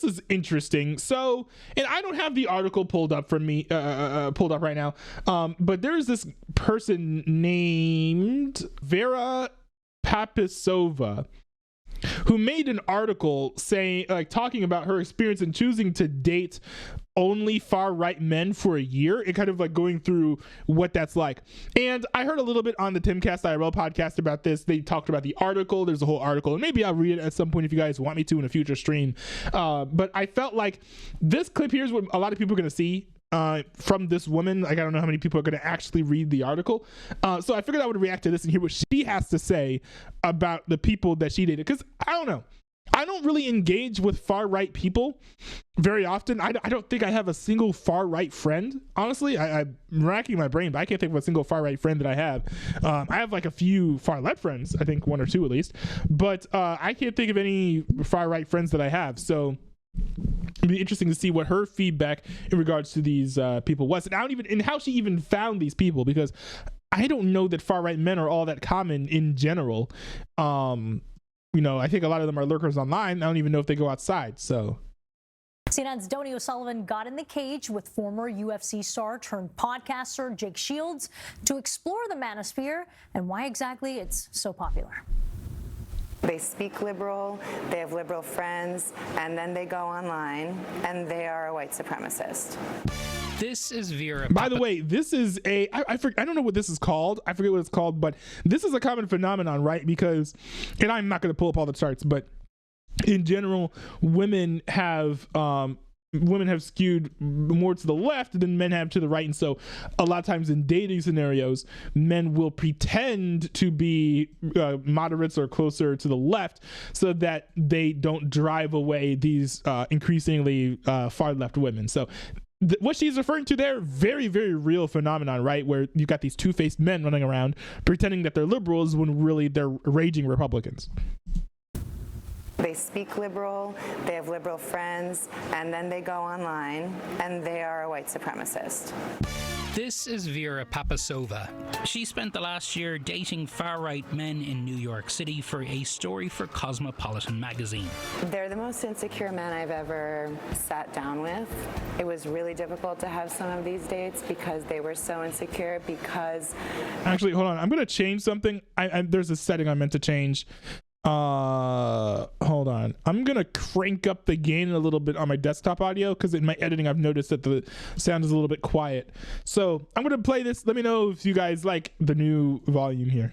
this is interesting. So, and I don't have the article pulled up for me, pulled up right now. But there's this person named Vera Papisova who made an article saying, like, talking about her experience in choosing to date only far-right men for a year and kind of like going through what that's like. And I heard a little bit on the Timcast IRL podcast about this. They talked about the article. There's a whole article, and maybe I'll read it at some point if you guys want me to in a future stream. But I felt like this clip here is what a lot of people are going to see from this woman. Like, I don't know how many people are going to actually read the article. So I figured I would react to this and hear what she has to say about the people that she dated. Because I don't know. I don't really engage with far-right people very often. I don't think I have a single far-right friend. Honestly, I'm racking my brain, but I can't think of a single far-right friend that I have. I have like a few far-left friends, I think one or two at least. But I can't think of any far-right friends that I have. So it'd be interesting to see what her feedback in regards to these people was, and how she even found these people, because I don't know that far right men are all that common in general. I think a lot of them are lurkers online. I don't even know if they go outside. So CNN's Donnie O'Sullivan got in the cage with former UFC star turned podcaster Jake Shields to explore the Manosphere and why exactly it's so popular. They speak liberal, they have liberal friends, and then they go online and they are a white supremacist. This is Vera. By the way, this is I don't know what this is called. I forget what it's called, but this is a common phenomenon, right? Because, and I'm not going to pull up all the charts, but in general, women have skewed more to the left than men have to the right. And so a lot of times in dating scenarios, men will pretend to be moderates or closer to the left so that they don't drive away these increasingly far left women. So what she's referring to there, very, very real phenomenon, right? Where you got these two-faced men running around pretending that they're liberals when really they're raging Republicans. They speak liberal, they have liberal friends, and then they go online and they are a white supremacist. This is Vera Papisova. She spent the last year dating far-right men in New York City for a story for Cosmopolitan magazine. They're the most insecure men I've ever sat down with. It was really difficult to have some of these dates because they were so insecure. Actually, hold on. I'm going to change something. There's a setting I meant to change. Hold on. I'm gonna crank up the gain a little bit on my desktop audio because in my editing I've noticed that the sound is a little bit quiet. So I'm gonna play this. Let me know if you guys like the new volume here.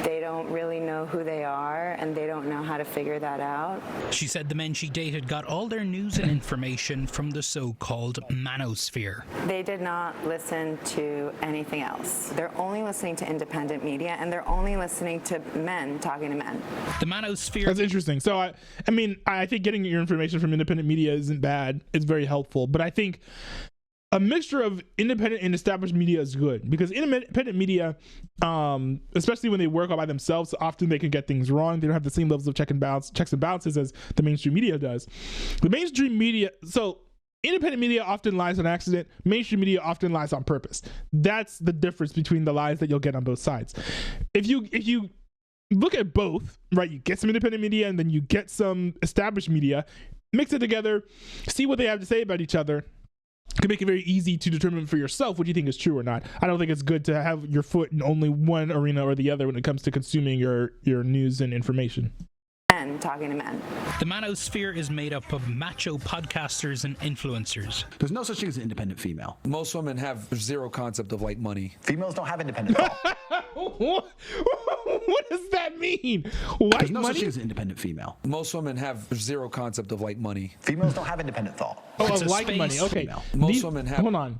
They don't really know who they are and they don't know how to figure that out. She said the men she dated got all their news and information from the so-called Manosphere. They did not listen to anything else. They're only listening to independent media and they're only listening to men talking to men. The Manosphere. That's interesting. So I think getting your information from independent media isn't bad. It's very helpful. But I think a mixture of independent and established media is good, because independent media, especially when they work all by themselves, often they can get things wrong. They don't have the same levels of checks and balances as the mainstream media does. The mainstream media, so independent media often lies on accident. Mainstream media often lies on purpose. That's the difference between the lies that you'll get on both sides. If you look at both, right, you get some independent media and then you get some established media, mix it together, see what they have to say about each other. It can make it very easy to determine for yourself what you think is true or not. I don't think it's good to have your foot in only one arena or the other when it comes to consuming your news and information. Men talking to men. The Manosphere is made up of macho podcasters and influencers. There's no such thing as an independent female. Most women have zero concept of like money. Females don't have independent thought. What does that mean? Like There's no money? such thing as an independent female. Most women have zero concept of like money. Females don't have independent thought. Oh, It's a like space money. Okay. female. Most women have. Hold on.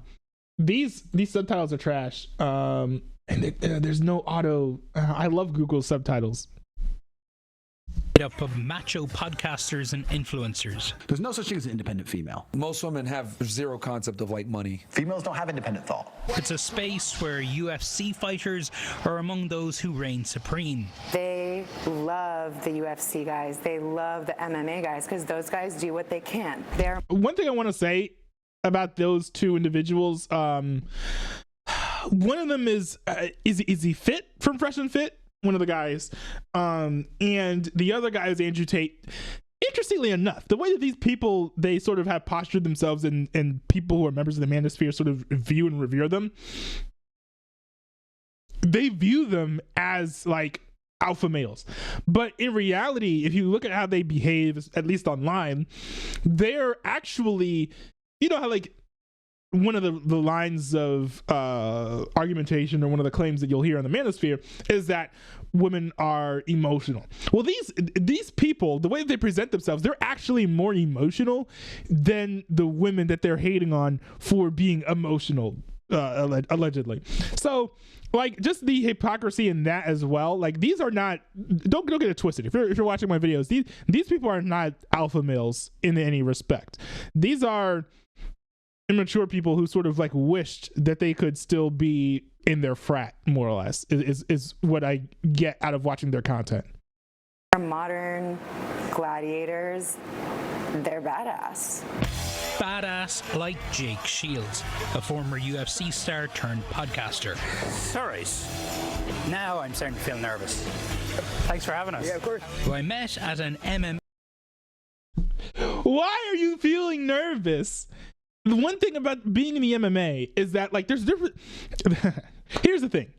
These subtitles are trash. And there's no auto. I love Google subtitles. Made up of macho podcasters and influencers. There's no such thing as an independent female. Most women have zero concept of like money. Females don't have independent thought. It's a space where UFC fighters are among those who reign supreme. They love the UFC guys. They love the MMA guys because those guys do what they can. They're One thing I want to say about those two individuals, one of them is he Fit from Fresh and Fit? One of the guys, and the other guy is Andrew Tate. interestingly enough, the way that these people, they sort of have postured themselves and people who are members of the Manosphere sort of view and revere them, they view them as like alpha males. But in reality, if you look at how they behave, at least online, they're actually, you know how like one of the lines of argumentation, or one of the claims that you'll hear on the Manosphere, is that women are emotional. Well, these people, the way they present themselves, they're actually more emotional than the women that they're hating on for being emotional, allegedly. So like, just the hypocrisy in that as well. Like, these are not, don't get it twisted. If you're watching my videos, these people are not alpha males in any respect. These are immature people who sort of like wished that they could still be in their frat, more or less, is what I get out of watching their content. Modern gladiators, they're badass. Badass like Jake Shields, a former UFC star turned podcaster. Sorry. Now I'm starting to feel nervous. Thanks for having us. Yeah, of course. Who I met at an MMA. Why are you feeling nervous? The one thing about being in the MMA is that, like, there's different. Here's the thing: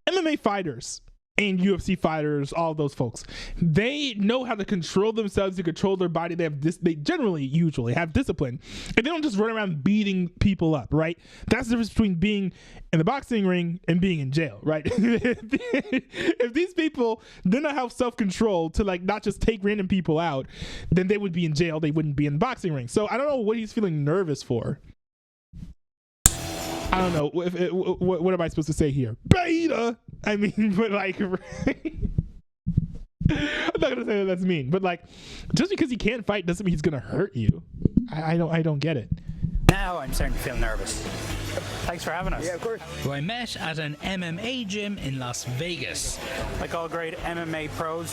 MMA fighters and UFC fighters, all those folks, they know how to control themselves, to control their body. They generally, usually have discipline, and they don't just run around beating people up, right? That's the difference between being in the boxing ring and being in jail, right? If these people did not have self-control to like not just take random people out, then they would be in jail. They wouldn't be in the boxing ring. So I don't know what he's feeling nervous for. I don't know. What am I supposed to say here? Beta! I mean, but like, I'm not gonna say that's mean, but like, just because he can't fight doesn't mean he's gonna hurt you. I don't get it. Now I'm starting to feel nervous. Thanks for having us. Yeah, of course. Who I met at an MMA gym in Las Vegas. Like all great MMA pros.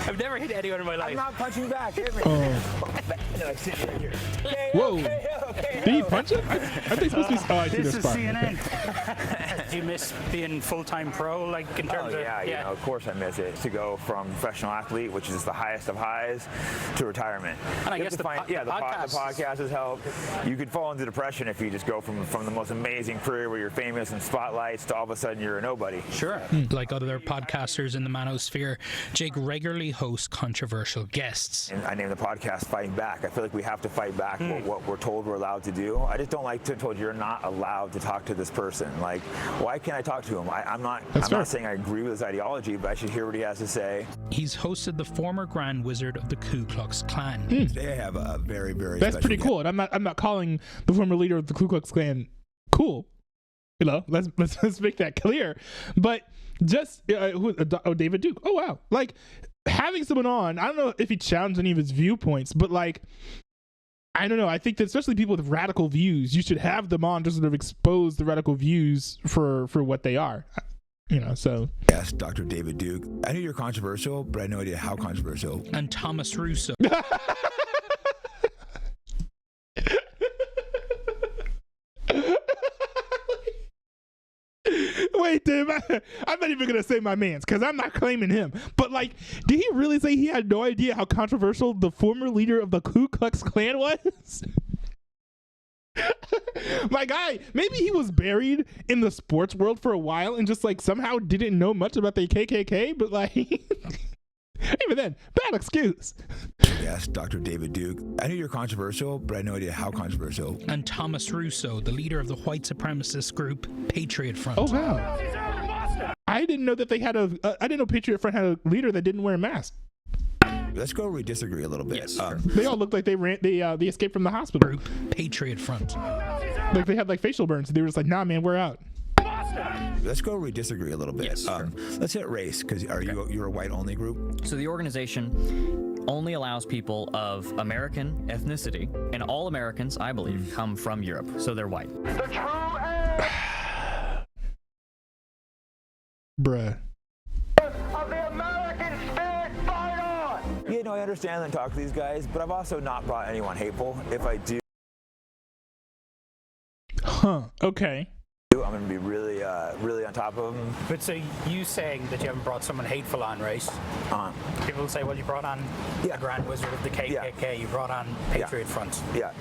I've never hit anyone in my life. I'm not punching back. Hit me. No, I sit right here. Okay, Whoa. Okay. Did he punch him? Are they supposed to be? Oh, I see This their is spot. CNN. Do you miss being full-time pro, like in terms Oh yeah, of? you know, of course I miss it. To go from professional athlete, which is the highest of highs, to retirement. And I You guess have to the podcast has helped. You could fall into depression if you just go from the most amazing career where you're famous and spotlights to all of a sudden you're a nobody. Sure. Like other podcasters in the Manosphere, Jake regularly hosts controversial guests. And I named the podcast Fighting Back. I feel like we have to fight back what we're told we're allowed to do. I just don't like to be told you're not allowed to talk to this person. Like, why can't I talk to him? I'm not saying I agree with his ideology, but I should hear what he has to say. He's hosted the former Grand Wizard of the Ku Klux Klan. They have a very, very That's special pretty cool. And I'm not calling the former leader of the Ku Klux Klan cool. You know, let's make that clear. But just David Duke. Oh wow, like having someone on. I don't know if he challenged any of his viewpoints, but like, I don't know. I think that especially people with radical views, you should have them on to sort of expose the radical views for what they are. You know, so. Yes, Dr. David Duke. I knew you're controversial, but I had no idea how controversial. And Thomas Russo. Wait, Tim, I'm not even gonna say my man's because I'm not claiming him. But like, did he really say he had no idea how controversial the former leader of the Ku Klux Klan was? My guy, maybe he was buried in the sports world for a while and just like somehow didn't know much about the KKK. But like, even then, bad excuse. Yes, Dr. David Duke. I knew you're controversial, but I had no idea how controversial. And Thomas Russo, the leader of the white supremacist group Patriot Front. Oh wow! I didn't know that they had I didn't know Patriot Front had a leader that didn't wear a mask. Let's go where we disagree a little bit. Yes, sure. They all looked like they escaped from the hospital. Group Patriot Front. Like they had like facial burns. They were just like, nah, man, we're out. Let's go where we disagree a little bit. Yes, sure. Let's hit race, because you're a white-only group? So the organization only allows people of American ethnicity, and all Americans, I believe, come from Europe, so they're white. Bruh. You know, I understand and talk to these guys, but I've also not brought anyone hateful. If I do, Huh. Okay. I'm going to be really really on top of them. But so you saying that you haven't brought someone hateful on, right? People say, well, you brought on a Grand Wizard of the KKK, you brought on Patriot Front. Yeah.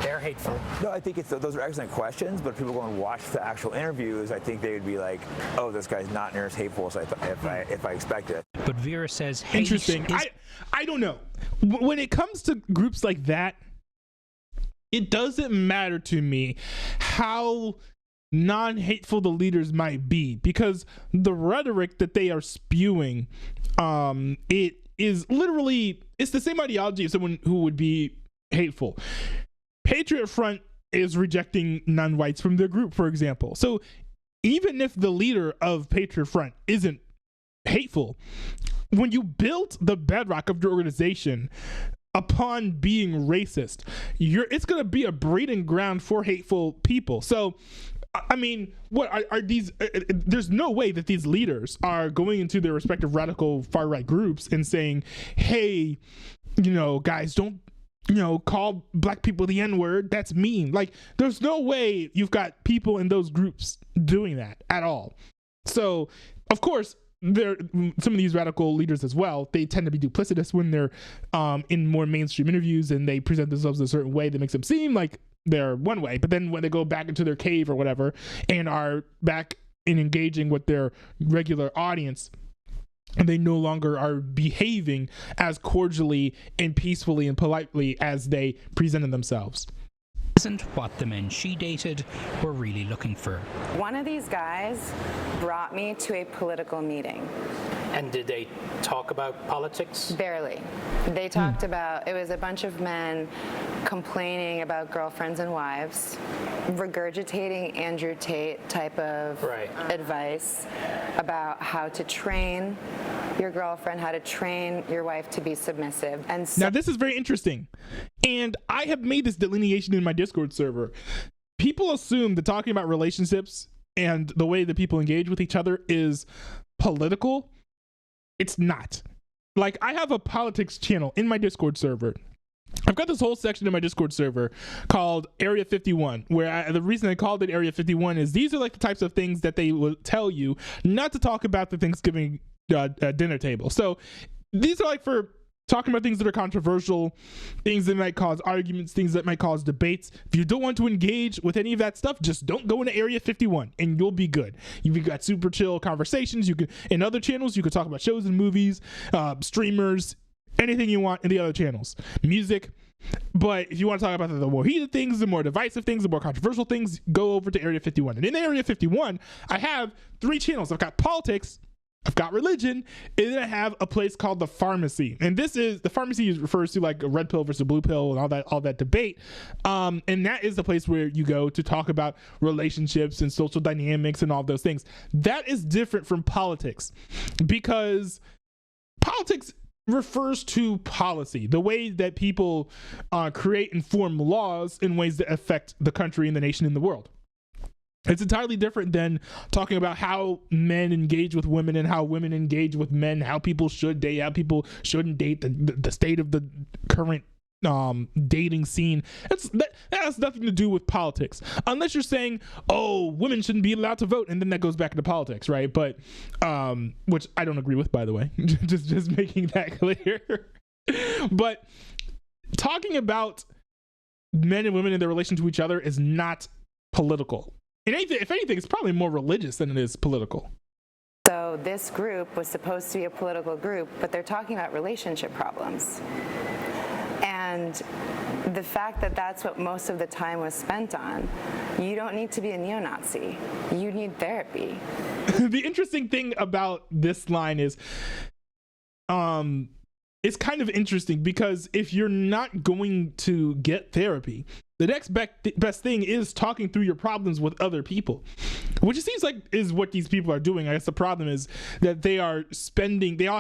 They're hateful. No, I think those are excellent questions, but if people go and watch the actual interviews, I think they would be like, oh, this guy's not near as hateful as if I expect it. But Vera says hate Interesting. I don't know. When it comes to groups like that, it doesn't matter to me how non-hateful the leaders might be, because the rhetoric that they are spewing, it is literally, it's the same ideology of someone who would be hateful. Patriot Front is rejecting non-whites from their group, for example. So even if the leader of Patriot Front isn't hateful, when you built the bedrock of your organization upon being racist, it's going to be a breeding ground for hateful people. So I mean, what are these? There's no way that these leaders are going into their respective radical far-right groups and saying, hey, guys, don't, call black people the N-word. That's mean. Like, there's no way you've got people in those groups doing that at all. So, of course, some of these radical leaders as well, they tend to be duplicitous when they're in more mainstream interviews, and they present themselves in a certain way that makes them seem like they're one way, but then when they go back into their cave or whatever and are back in engaging with their regular audience, and they no longer are behaving as cordially and peacefully and politely as they presented themselves. Isn't what the men she dated were really looking for. One of these guys brought me to a political meeting. And did they talk about politics? Barely. They talked about, it was a bunch of men complaining about girlfriends and wives, regurgitating Andrew Tate type of advice about how to train your girlfriend, how to train your wife to be submissive. And so now this is very interesting. And I have made this delineation in my Discord server. People assume that talking about relationships and the way that people engage with each other is political. It's not. Like, I have a politics channel in my Discord server. I've got this whole section in my Discord server called Area 51, where the reason I called it Area 51 is these are like the types of things that they will tell you not to talk about the Thanksgiving dinner table. So these are like for talking about things that are controversial, things that might cause arguments, things that might cause debates. If you don't want to engage with any of that stuff, just don't go into Area 51 and you'll be good. You've got super chill conversations. You can, in other channels, you can talk about shows and movies, streamers, anything you want in the other channels, music. But if you want to talk about the more heated things, the more divisive things, the more controversial things, go over to Area 51. And in Area 51, I have 3 channels. I've got politics, I've got religion, and then I have a place called the pharmacy. And this is, the pharmacy refers to like a red pill versus blue pill and all that debate. And that is the place where you go to talk about relationships and social dynamics and all those things. That is different from politics, because politics refers to policy, the way that people create and form laws in ways that affect the country and the nation and the world. It's entirely different than talking about how men engage with women and how women engage with men, how people should date, how people shouldn't date, the state of the current dating scene. That has nothing to do with politics, unless you're saying, oh, women shouldn't be allowed to vote, and then that goes back into politics, right? But which I don't agree with, by the way. just making that clear. But talking about men and women and their relation to each other is not political. If anything, it's probably more religious than it is political. So this group was supposed to be a political group, but they're talking about relationship problems. And the fact that that's what most of the time was spent on, you don't need to be a neo-Nazi. You need therapy. The interesting thing about this line is, it's kind of interesting because if you're not going to get therapy, the next best thing is talking through your problems with other people, which it seems like is what these people are doing. I guess the problem is that they all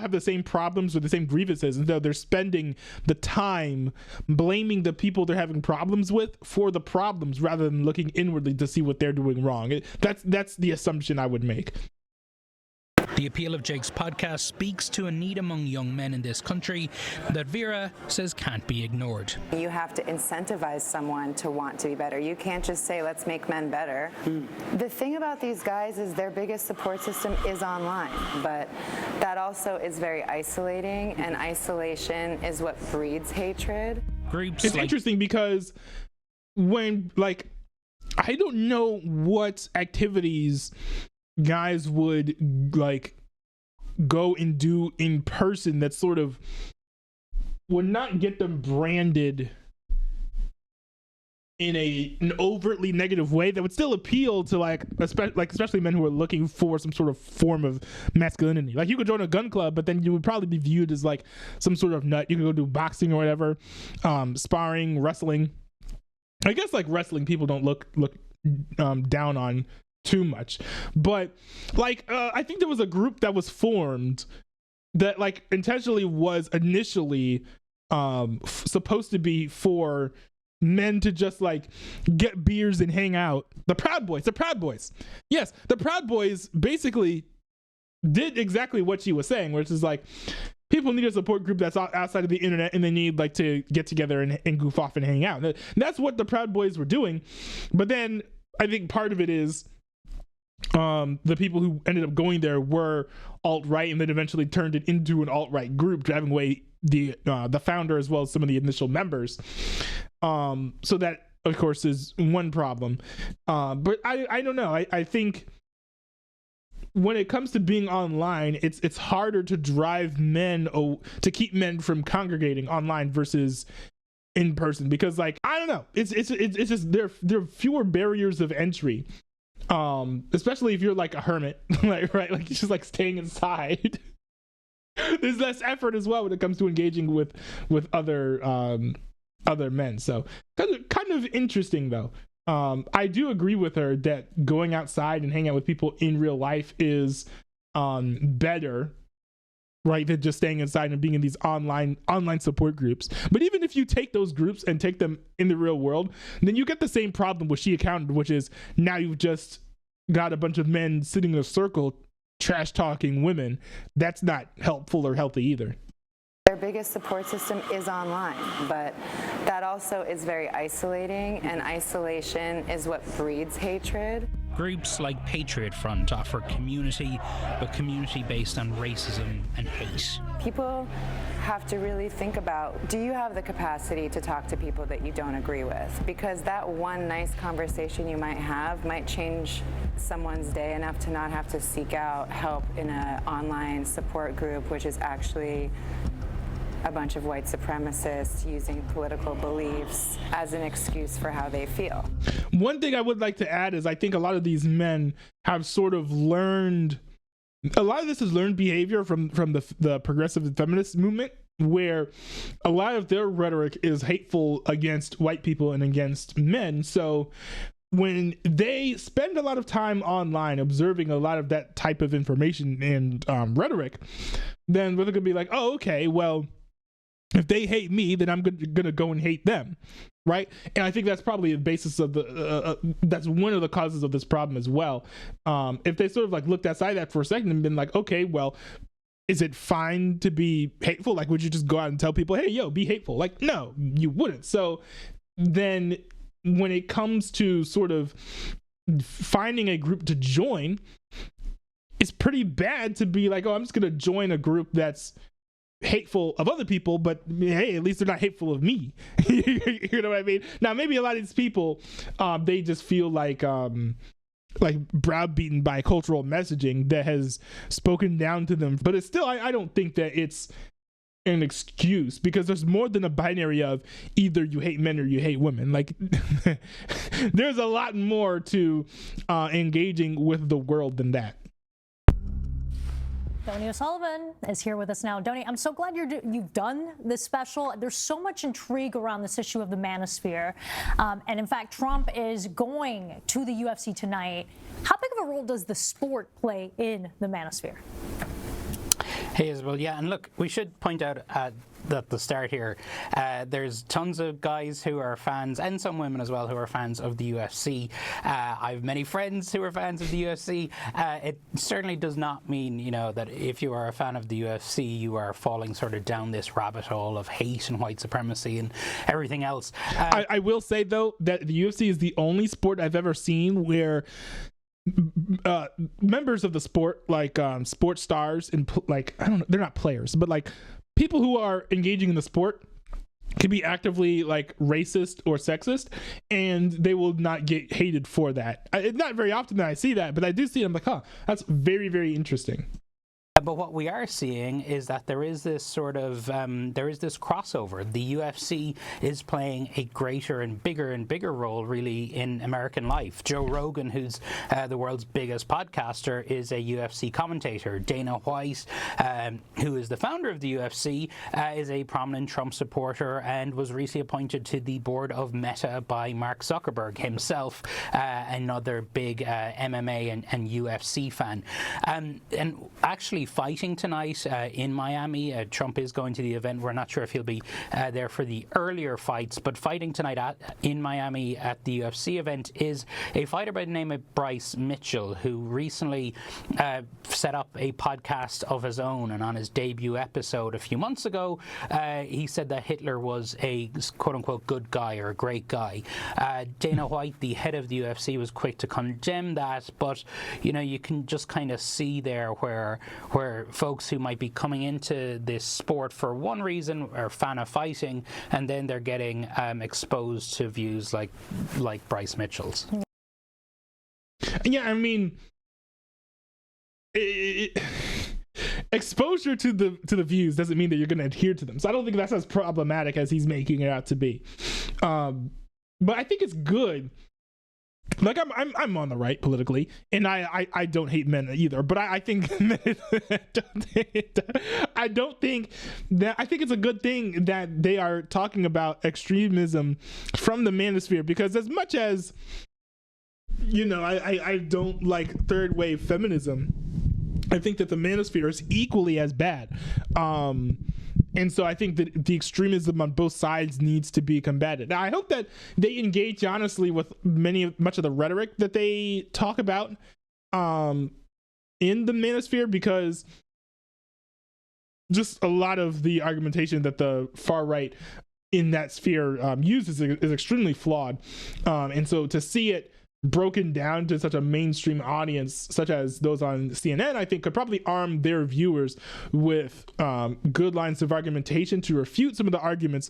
have the same problems or the same grievances, and so they're spending the time blaming the people they're having problems with for the problems rather than looking inwardly to see what they're doing wrong. That's the assumption I would make. The appeal of Jake's podcast speaks to a need among young men in this country that Vera says can't be ignored. You have to incentivize someone to want to be better. You can't just say, let's make men better. The thing about these guys is their biggest support system is online, but that also is very isolating, and isolation is what breeds hatred. It's interesting because when, like, I don't know what activities guys would like go and do in person that sort of would not get them branded in an overtly negative way that would still appeal to especially men who are looking for some sort of form of masculinity. Like, you could join a gun club, but then you would probably be viewed as like some sort of nut. You could go do boxing or whatever, sparring, wrestling. I guess like wrestling people don't look down on too much, but like I think there was a group that was formed that like intentionally was initially supposed to be for men to just like get beers and hang out. The Proud Boys. Yes, the Proud Boys basically did exactly what she was saying, which is like, people need a support group that's outside of the internet, and they need like to get together and goof off and hang out. And that's what the Proud Boys were doing. But then I think part of it is the people who ended up going there were alt-right, and then eventually turned it into an alt-right group, driving away the founder as well as some of the initial members. So that, of course, is one problem. But I don't know. I think when it comes to being online, it's harder to drive men to keep men from congregating online versus in person, because like, I don't know, it's just there are fewer barriers of entry, especially if you're like a hermit, like, right, like you're just like staying inside. There's less effort as well when it comes to engaging with other men. So kind of interesting though. I do agree with her that going outside and hanging out with people in real life is better, right, than just staying inside and being in these online support groups. But even if you take those groups and take them in the real world, then you get the same problem which she accounted, which is now you've just got a bunch of men sitting in a circle trash talking women. That's not helpful or healthy either. Their biggest support system is online, but that also is very isolating, and isolation is what breeds hatred. Groups like Patriot Front offer community, but community based on racism and hate. People have to really think about, do you have the capacity to talk to people that you don't agree with? Because that one nice conversation you might have might change someone's day enough to not have to seek out help in an online support group, which is actually a bunch of white supremacists using political beliefs as an excuse for how they feel. One thing I would like to add is I think a lot of these men have sort of learned, a lot of this is learned behavior from the progressive and feminist movement, where a lot of their rhetoric is hateful against white people and against men. So when they spend a lot of time online observing a lot of that type of information and rhetoric, then they're going to be like, oh, okay, well, if they hate me, then I'm gonna go and hate them, right? And I think that's probably the basis of that's one of the causes of this problem as well. If they sort of like looked outside that for a second and been like, okay, well, is it fine to be hateful? Like, would you just go out and tell people, hey, yo, be hateful? Like, no, you wouldn't. So then when it comes to sort of finding a group to join, it's pretty bad to be like, oh, I'm just gonna join a group that's hateful of other people, but hey, at least they're not hateful of me. You know what I mean? Now, maybe a lot of these people, they just feel like browbeaten by cultural messaging that has spoken down to them. But it's still, I don't think that it's an excuse, because there's more than a binary of either you hate men or you hate women. Like, there's a lot more to engaging with the world than that. Donnie O'Sullivan is here with us now. Donnie, I'm so glad you've done this special. There's so much intrigue around this issue of the Manosphere. And in fact, Trump is going to the UFC tonight. How big of a role does the sport play in the Manosphere? Hey, Isabel. Yeah, and look, we should point out at the start here, there's tons of guys who are fans, and some women as well, who are fans of the UFC. I have many friends who are fans of the UFC. It certainly does not mean, you know, that if you are a fan of the UFC, you are falling sort of down this rabbit hole of hate and white supremacy and everything else. I will say, though, that the UFC is the only sport I've ever seen where members of the sport, like sports stars and like, I don't know, they're not players, but like people who are engaging in the sport can be actively like racist or sexist, and they will not get hated for that. It's not very often that I see that, but I do see it. I'm like, huh, that's very, very interesting. But what we are seeing is that there is this sort of there is this crossover. The UFC is playing a greater and bigger role, really, in American life. Joe Rogan, who's the world's biggest podcaster, is a UFC commentator. Dana White, who is the founder of the UFC, is a prominent Trump supporter and was recently appointed to the board of Meta by Mark Zuckerberg himself, another big MMA and UFC fan. And actually, fighting tonight in Miami. Trump is going to the event. We're not sure if he'll be there for the earlier fights, but fighting tonight in Miami at the UFC event is a fighter by the name of Bryce Mitchell, who recently set up a podcast of his own, and on his debut episode a few months ago, he said that Hitler was a quote-unquote good guy or a great guy. Dana White, the head of the UFC, was quick to condemn that, but you know, you can just kind of see there where folks who might be coming into this sport for one reason are a fan of fighting, and then they're getting exposed to views like Bryce Mitchell's. Yeah, I mean, exposure to the views doesn't mean that you're going to adhere to them. So I don't think that's as problematic as he's making it out to be. But I think it's good. Like I'm on the right politically, and I don't hate men either. But I think I don't think that I think it's a good thing that they are talking about extremism from the Manosphere, because as much as, you know, I don't like third wave feminism, I think that the Manosphere is equally as bad. And so I think that the extremism on both sides needs to be combated. Now, I hope that they engage honestly with much of the rhetoric that they talk about in the Manosphere, because just a lot of the argumentation that the far right in that sphere uses is extremely flawed. And so to see it broken down to such a mainstream audience, such as those on CNN, I think could probably arm their viewers with good lines of argumentation to refute some of the arguments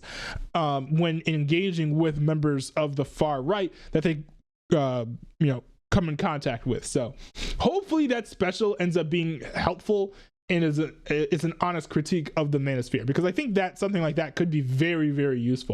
when engaging with members of the far right that they come in contact with. So hopefully that special ends up being helpful and is an honest critique of the Manosphere, because I think that something like that could be very, very useful.